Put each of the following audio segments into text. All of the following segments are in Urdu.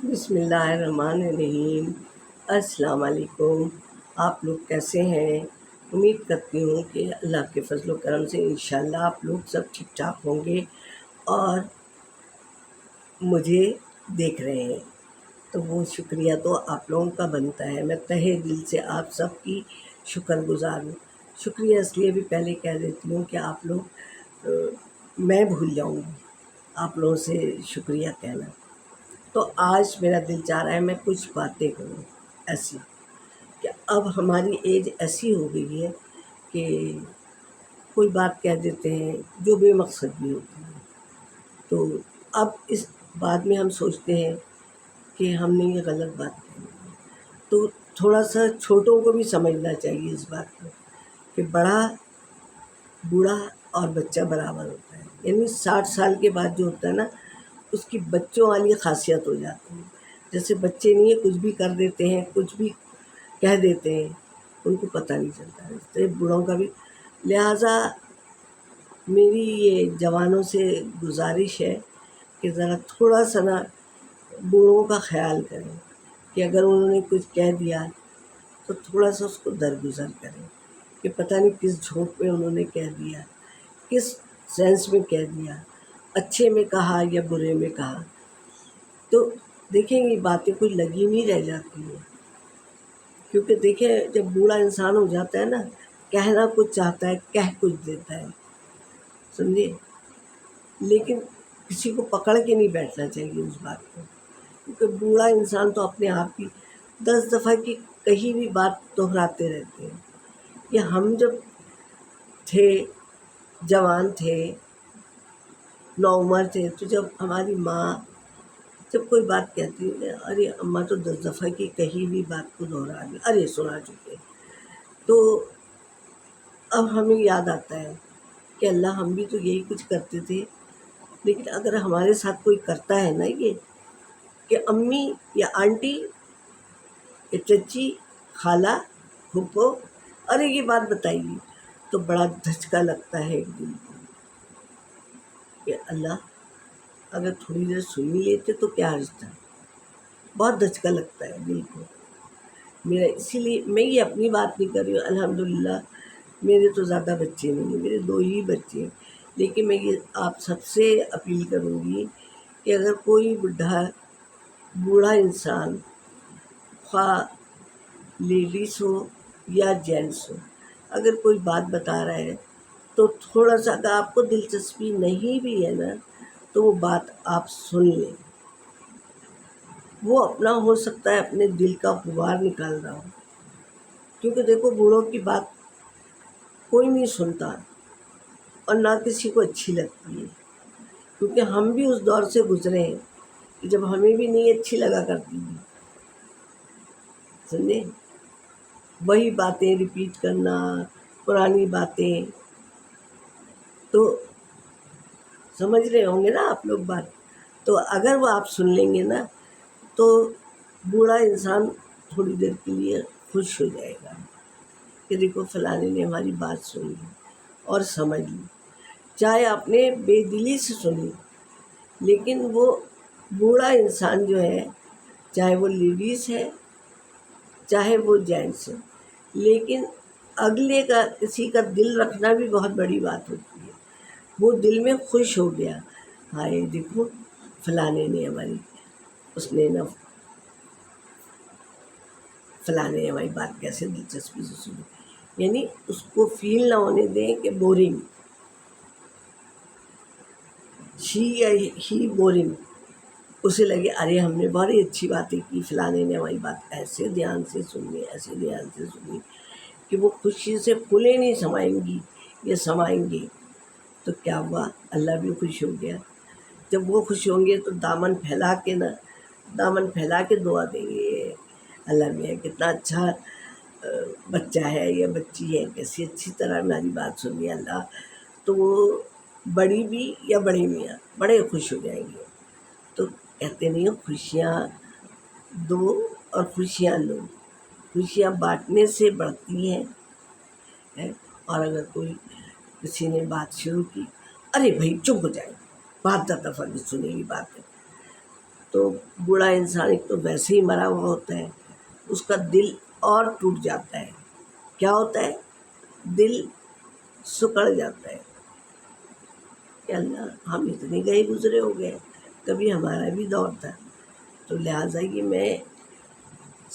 بسم اللہ الرحمن الرحیم۔ السلام علیکم۔ آپ لوگ کیسے ہیں؟ امید کرتی ہوں کہ اللہ کے فضل و کرم سے انشاءاللہ آپ لوگ سب ٹھیک ٹھاک ہوں گے اور مجھے دیکھ رہے ہیں تو وہ شکریہ تو آپ لوگوں کا بنتا ہے۔ میں تہہ دل سے آپ سب کی شکر گزار ہوں۔ شکریہ اس لیے بھی پہلے کہہ دیتی ہوں کہ آپ لوگ میں بھول جاؤں گی آپ لوگوں سے شکریہ کہنا۔ تو آج میرا دل چاہ رہا ہے میں کچھ باتیں کروں ایسی کہ اب ہماری ایج ایسی ہو گئی ہے کہ کوئی بات کہہ دیتے ہیں جو بے مقصد بھی ہوتی ہے، تو اب اس بات میں ہم سوچتے ہیں کہ ہم نے یہ غلط بات کہی، تو تھوڑا سا چھوٹوں کو بھی سمجھنا چاہیے اس بات کو کہ بڑا بوڑھا اور بچہ برابر ہوتا ہے، یعنی 60 سال کے بعد جو ہوتا ہے نا اس کی بچوں والی خاصیت ہو جاتی ہے۔ جیسے بچے نہیں ہیں، کچھ بھی کر دیتے ہیں، کچھ بھی کہہ دیتے ہیں، ان کو پتہ نہیں چلتا ہے، اس طرح بوڑھوں کا بھی۔ لہٰذا میری یہ جوانوں سے گزارش ہے کہ ذرا تھوڑا سا نا بوڑھوں کا خیال کریں کہ اگر انہوں نے کچھ کہہ دیا تو تھوڑا سا اس کو درگزر کریں کہ پتہ نہیں کس جھونک میں انہوں نے کہہ دیا، کس سینس میں کہہ دیا، اچھے میں کہا یا برے میں کہا، تو دیکھیں یہ باتیں کوئی لگی نہیں رہ جاتی ہیں۔ کیونکہ دیکھیں جب بوڑھا انسان ہو جاتا ہے نا، کہنا کچھ چاہتا ہے، کہہ کچھ دیتا ہے، سمجھے، لیکن کسی کو پکڑ کے نہیں بیٹھنا چاہیے اس بات کو، کیونکہ بوڑھا انسان تو اپنے آپ ہی 10 دفعہ کی کہیں بھی بات دہراتے رہتے ہیں۔ یا ہم جب تھے، جوان تھے، نوعمر تھے، تو جب ہماری ماں جب کوئی بات کہتی ہے، ارے اماں تو 10 دفعہ کی کہیں بھی بات کو دہرا دی، ارے سنا چکے، تو اب ہمیں یاد آتا ہے کہ اللہ ہم بھی تو یہی کچھ کرتے تھے، لیکن اگر ہمارے ساتھ کوئی کرتا ہے نا یہ کہ امی یا آنٹی یا چچی، خالہ، پھوپھو، ارے یہ بات بتائیے، تو بڑا دھچکا لگتا ہے ایک دن کو کہ اللہ اگر تھوڑی دیر سن ہی لیتے تو کیا حرج تھا۔ بہت دھچکا لگتا ہے دل کو میرا، اسی لیے میں یہ اپنی بات نہیں کر رہی ہوں، الحمدللہ میرے تو زیادہ بچے نہیں ہیں، میرے 2 ہی بچے ہیں، لیکن میں یہ آپ سب سے اپیل کروں گی کہ اگر کوئی بوڑھا انسان، خواہ لیڈیز ہو یا جینٹس ہو، اگر کوئی بات بتا رہا ہے تو تھوڑا سا اگر آپ کو دلچسپی نہیں بھی ہے نا تو وہ بات آپ سن لیں، وہ اپنا ہو سکتا ہے اپنے دل کا غبار نکال رہا ہو، کیونکہ دیکھو بوڑھوں کی بات کوئی نہیں سنتا اور نہ کسی کو اچھی لگتی ہے، کیونکہ ہم بھی اس دور سے گزرے ہیں کہ جب ہمیں بھی نہیں اچھی لگا کرتی تھی، سمجھے، وہی باتیں ریپیٹ کرنا، پرانی باتیں، تو سمجھ رہے ہوں گے نا آپ لوگ بات، تو اگر وہ آپ سن لیں گے نا تو بوڑھا انسان تھوڑی دیر کے لیے خوش ہو جائے گا کہ دیکھو فلانے نے ہماری بات سن لی اور سمجھ لی، چاہے آپ نے بے دلی سے سنی، لیکن وہ بوڑھا انسان جو ہے، چاہے وہ لیڈیز ہے چاہے وہ جینٹس ہے، لیکن اگلے کا کسی کا دل رکھنا بھی بہت بڑی بات ہوتی ہے۔ وہ دل میں خوش ہو گیا، ہائے دیکھو فلانے نے ہماری، اس نے نا فلانے نے ہماری بات کیسے دلچسپی سے سنی، یعنی اس کو فیل نہ ہونے دیں کہ بورنگ، شی یا ہی بورنگ، اسے لگے ارے ہم نے بڑی اچھی باتیں کی، فلانے نے ہماری بات ایسے دھیان سے سنی، ایسے دھیان سے سنی کہ وہ خوشی سے پھولے نہیں سمائیں گی یا سمائیں گے، تو کیا ہوا، اللہ بھی خوش ہو گیا۔ جب وہ خوش ہوں گے تو دامن پھیلا کے دعا دیں گے، اللہ میاں کتنا اچھا بچہ ہے یا بچی ہے، کیسی اچھی طرح ہماری بات سنی اللہ، تو وہ بڑی بھی یا بڑے میاں بڑے خوش ہو جائیں گے۔ تو کہتے نہیں ہو خوشیاں دو اور خوشیاں لو، خوشیاں بانٹنے سے بڑھتی ہیں، اور اگر کوئی کسی نے بات شروع کی، ارے بھائی چپ ہو جائے، بات 10 دفعہ بھی سنے گی بات ہے، تو بوڑھا انسان ایک تو ویسے ہی مرا ہوا ہوتا ہے، اس کا دل اور ٹوٹ جاتا ہے. کیا ہوتا ہے؟ دل سکڑ جاتا ہے کہ اللہ ہم اتنے گئے گزرے ہو گئے، کبھی ہمارا بھی دور تھا. تو لہٰذا یہ میں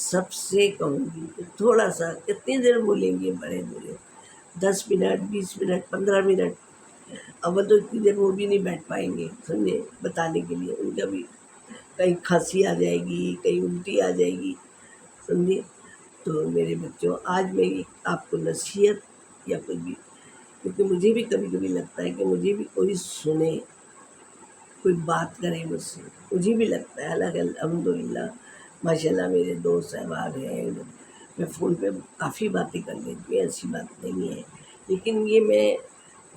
سب سے کہوں گی کہ تھوڑا سا کتنی دیر بولیں گے بڑے بولے، 10 منٹ 20 منٹ 15 منٹ. اول تو اتنی دیر وہ بھی نہیں بیٹھ پائیں گے سمجھے بتانے کے لیے، ان کا بھی کہیں کھانسی آ جائے گی، کہیں الٹی آ جائے گی سمجھے. تو میرے بچوں آج میں آپ کو نصیحت یا کوئی بھی، کیونکہ مجھے بھی کبھی کبھی لگتا ہے کہ مجھے بھی کوئی سنے، کوئی بات کرے مجھ سے، مجھے بھی لگتا ہے. حالانکہ الحمدللہ ماشاء اللہ میرے دوست احباب ہیں، میں فون پہ کافی باتیں کر لیتی ہوں، ایسی بات نہیں ہے. لیکن یہ میں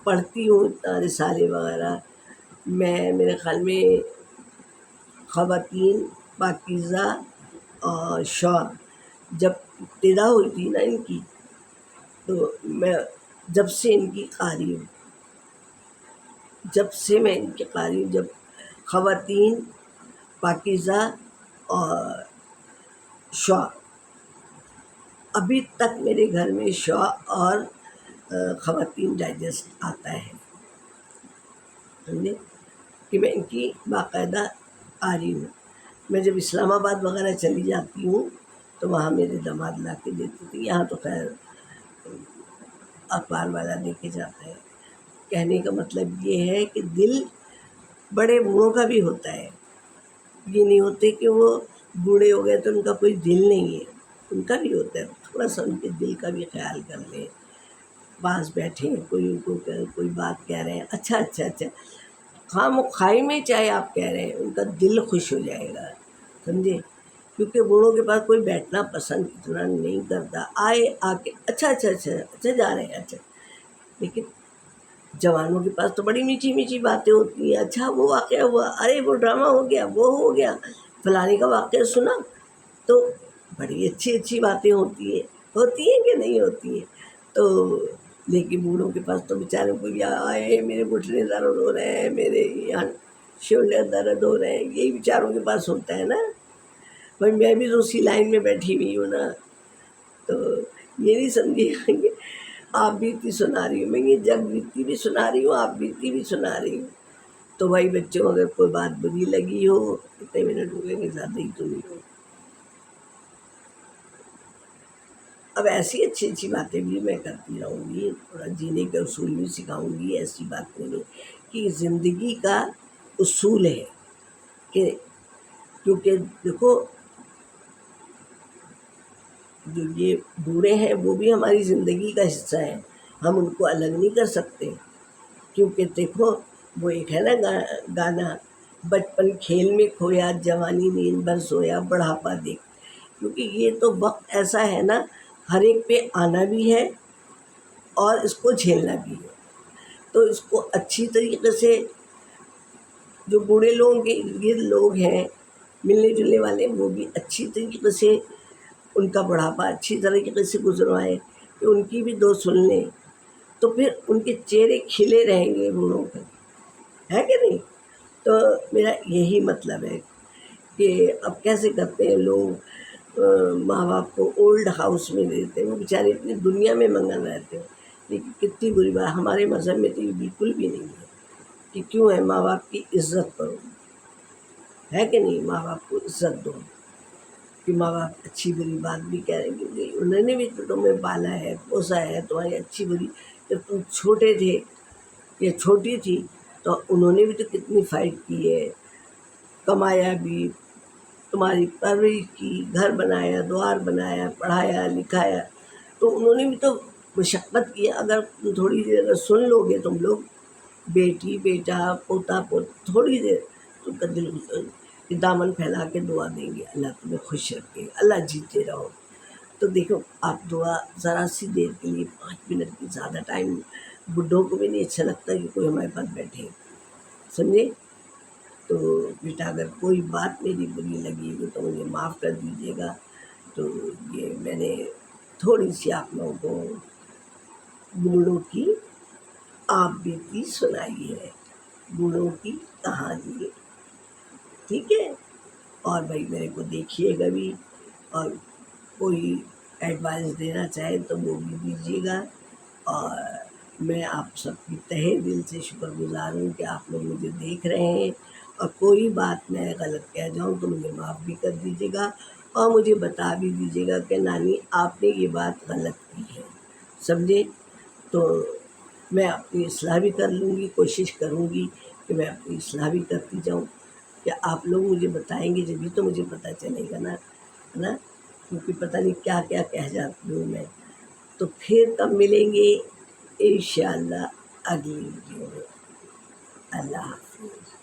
پڑھتی ہوں اتنا رسالے وغیرہ، میں میرے خیال میں خواتین پاکیزہ اور شوہر جب ابتدا ہوئی تھی نا ان کی، تو میں جب سے ان کی قاری ہوں، جب سے میں ان کی قاری ہوں، جب خواتین پاکیزہ اور شوہر، ابھی تک میرے گھر میں شوہر اور خواتین ڈائجسٹ آتا ہے سمجھے، کہ میں ان کی باقاعدہ قاری ہوں. میں جب اسلام آباد وغیرہ چلی جاتی ہوں تو وہاں میرے داماد لا کے دیتے تھے. یہاں تو خیر اخبار والا دے کے جاتا ہے. کہنے کا مطلب یہ ہے کہ دل بڑے بوڑھوں کا بھی ہوتا ہے، یہ نہیں ہوتے کہ وہ بوڑھے ہو گئے تو ان کا کوئی دل نہیں ہے، ان کا بھی ہوتا ہے. تھوڑا سا ان کے دل کا بھی خیال کر لیں. پاس بیٹھے کوئی ان کو کوئی بات کہہ رہے ہیں، اچھا اچھا اچھا خواہ میں چاہے آپ کہہ رہے ہیں، ان کا دل خوش ہو جائے گا سمجھے. کیونکہ بوڑھوں کے پاس کوئی بیٹھنا پسند اتنا نہیں کرتا، آئے آ کے اچھا اچھا اچھا اچھا جا رہے ہیں اچھا. لیکن جوانوں کے پاس تو بڑی میٹھی میٹھی باتیں ہوتی ہیں. اچھا وہ واقعہ ہوا، ارے وہ ڈرامہ ہو گیا، وہ ہو گیا، فلانے کا واقعہ سنا. تو بڑی اچھی اچھی باتیں ہوتی ہیں کہ نہیں ہوتی ہیں. تو لیکن بوڑھوں کے پاس تو بیچارے کو آئے میرے گھٹنے درد ہو رہے ہیں، میرے یہاں شولڈر درد ہو رہے ہیں، یہی بیچاروں کے پاس ہوتا ہے نا. بھائی میں بھی تو اسی لائن میں بیٹھی ہوئی ہوں نا. تو یہ نہیں سمجھیے کہ آپ بیتی سنا رہی ہوں، میں یہ جگ بیتی بھی سنا رہی ہوں، آپ بیتی بھی سنا رہی ہوں. تو بھائی بچوں اگر کوئی بات بری لگی ہو، کتنے منٹ ہو گئے، زیادہ ہی تو نہیں ہو. اب ایسی اچھی اچھی باتیں بھی میں کرتی رہوں گی، تھوڑا جینے کے اصول بھی سکھاؤں گی. ایسی بات نہیں کہ زندگی کا اصول ہے کہ، کیونکہ دیکھو جو یہ بوڑھے ہیں وہ بھی ہماری زندگی کا حصہ ہیں، ہم ان کو الگ نہیں کر سکتے. کیونکہ دیکھو وہ ایک ہے نا گانا، بچپن کھیل میں کھویا، جوانی نیند بھر سویا، بڑھاپا دیکھ. کیونکہ یہ تو وقت ایسا ہے نا، ہر ایک پہ آنا بھی ہے اور اس کو جھیلنا بھی ہے. تو اس کو اچھی طریقے سے، جو بوڑھے لوگوں کے ارد گرد لوگ ہیں ملنے جلنے والے، وہ بھی اچھی طریقے سے ان کا بڑھاپا اچھی طریقے سے گزروائیں، کہ ان کی بھی دو سن لیں، تو پھر ان کے چہرے کھلے رہیں گے بوڑھوں کے، ہے کہ نہیں. تو میرا یہی مطلب ہے کہ اب کیسے کرتے ہیں لوگ، ماں باپ کو اولڈ ہاؤس میں دیتے ہیں، وہ بیچارے اپنی دنیا میں منگل رہتے ہیں. لیکن کتنی بری بات، ہمارے مذہب میں تو یہ بالکل بھی نہیں ہے کہ کیوں ہے. ماں باپ کی عزت کرو، ہے کہ نہیں، ماں باپ کو عزت دو. کہ ماں باپ اچھی بری بات بھی کہہ رہے ہیں، کہ انہوں نے بھی تو تمہیں پالا ہے، پوسا ہے، تمہاری اچھی بری. جب تم چھوٹے تھے یا چھوٹی تھی تو انہوں نے بھی تو کتنی فائٹ کی ہے، کمایا بھی، تمہاری پرورش کی، گھر بنایا، دوار بنایا، پڑھایا لکھایا. تو انہوں نے بھی تو مشقت کی. اگر تم تھوڑی دیر اگر سن لو گے، تم لوگ بیٹی بیٹا پوتا تھوڑی دیر تم کا دل کہ دامن پھیلا کے دعا دیں گے، اللہ تمہیں خوش رکھے، اللہ جیتے رہو. تو دیکھو آپ دعا ذرا سی دیر کے لیے 5 منٹ کی، زیادہ ٹائم بڈھوں کو بھی نہیں اچھا لگتا کہ کوئی ہمارے پاس بیٹھے سمجھے. تو بیٹا اگر کوئی بات میری بری لگی ہو تو مجھے معاف کر دیجیے گا. تو یہ میں نے تھوڑی سی آپ لوگوں کو بوڑھوں کی آپ بیتی سنائی ہے، بوڑھوں کی کہانی، ٹھیک ہے. اور بھائی میرے کو دیکھیے گا بھی، اور کوئی ایڈوائس دینا چاہے تو وہ بھی دیجیے گا۔ اور میں آپ سب کی تہہ دل سے شکر گزار ہوں کہ آپ لوگ مجھے دیکھ رہے ہیں، اور کوئی بات میں غلط کہہ جاؤں تو مجھے معاف بھی کر دیجیے گا، اور مجھے بتا بھی دیجیے گا کہ نانی آپ نے یہ بات غلط کی ہے، سمجھے؟ تو میں اپنی اصلاح بھی کر لوں گی، کوشش کروں گی کہ میں اپنی اصلاح بھی کرتی جاؤں، کہ آپ لوگ مجھے بتائیں گے جبھی تو مجھے پتہ چلے گا نا، ہے نا؟ کیونکہ پتہ نہیں کیا کیا کہہ جاتی ہوں میں۔ تو پھر کب ملیں گے؟ انشاءاللہ اگلی ویڈیو میں۔ اللہ حافظ۔